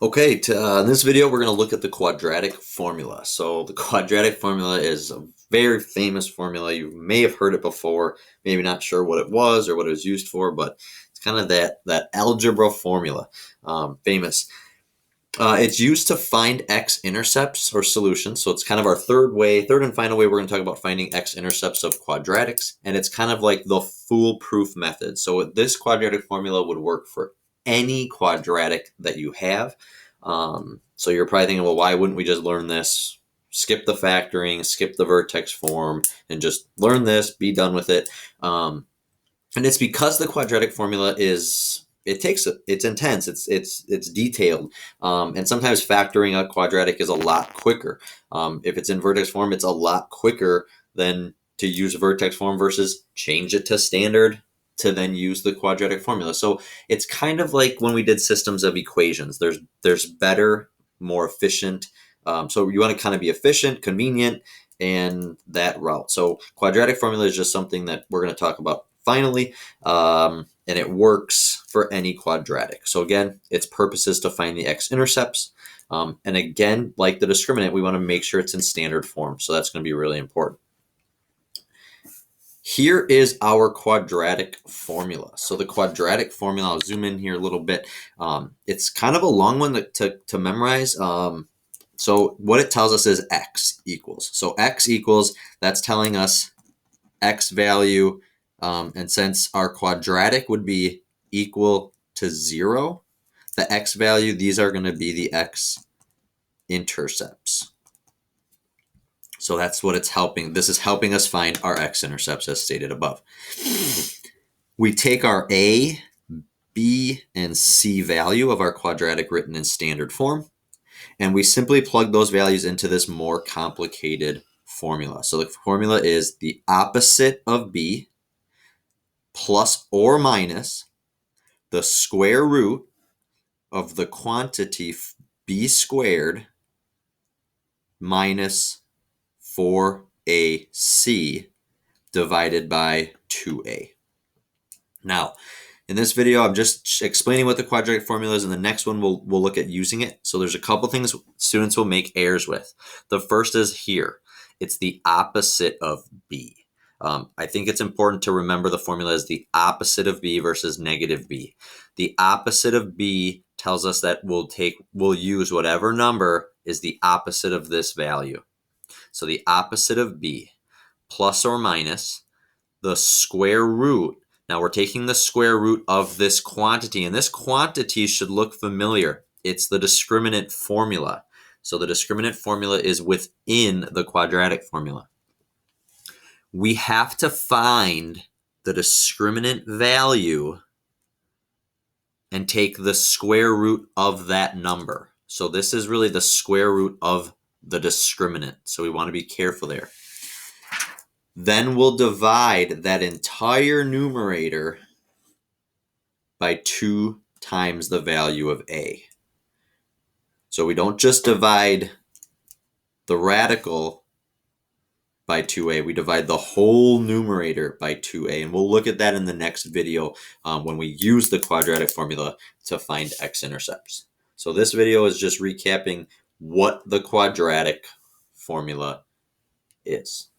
Okay, in this video, we're going to look at the quadratic formula. So the quadratic formula is a very famous formula. You may have heard it before, maybe not sure what it was or what it was used for, but it's kind of that algebra formula, famous. It's used to find x-intercepts or solutions. So it's kind of our third and final way we're going to talk about finding x-intercepts of quadratics. And it's kind of like the foolproof method. So this quadratic formula would work for any quadratic that you have. So you're probably thinking, well, why wouldn't we just learn this? Skip the factoring, skip the vertex form, and just learn this, be done with it. And it's because the quadratic formula it's intense, it's detailed, and sometimes factoring a quadratic is a lot quicker. If it's in vertex form, it's a lot quicker than to use vertex form versus change it to standard to then use the quadratic formula. So it's kind of like when we did systems of equations. There's better, more efficient. So you want to kind of be efficient, convenient, and that route. So quadratic formula is just something that we're going to talk about finally, and it works for any quadratic. So again, its purpose is to find the x-intercepts. And again, like the discriminant, we want to make sure it's in standard form. So that's going to be really important. Here is our quadratic formula. So the quadratic formula, I'll zoom in here a little bit. It's kind of a long one to memorize. So what it tells us is x equals. So x equals, that's telling us x value. And since our quadratic would be equal to 0, the x value, these are going to be the x-intercepts. So that's what it's helping. This is helping us find our x-intercepts as stated above. We take our a, b, and c value of our quadratic written in standard form, and we simply plug those values into this more complicated formula. So the formula is the opposite of b plus or minus the square root of the quantity b squared minus 4ac divided by 2a. Now, in this video, I'm just explaining what the quadratic formula is, and the next one we'll look at using it. So there's a couple things students will make errors with. The first is here. It's the opposite of b. I think it's important to remember the formula is the opposite of b versus negative b. The opposite of b tells us that we'll use whatever number is the opposite of this value. So the opposite of b plus or minus the square root. Now we're taking the square root of this quantity, and this quantity should look familiar. It's the discriminant formula. So the discriminant formula is within the quadratic formula. We have to find the discriminant value and take the square root of that number. So this is really the square root of the discriminant. So we want to be careful there. Then we'll divide that entire numerator by 2 times the value of a. So we don't just divide the radical by 2a, we divide the whole numerator by 2a, and we'll look at that in the next video when we use the quadratic formula to find x-intercepts. So this video is just recapping what the quadratic formula is.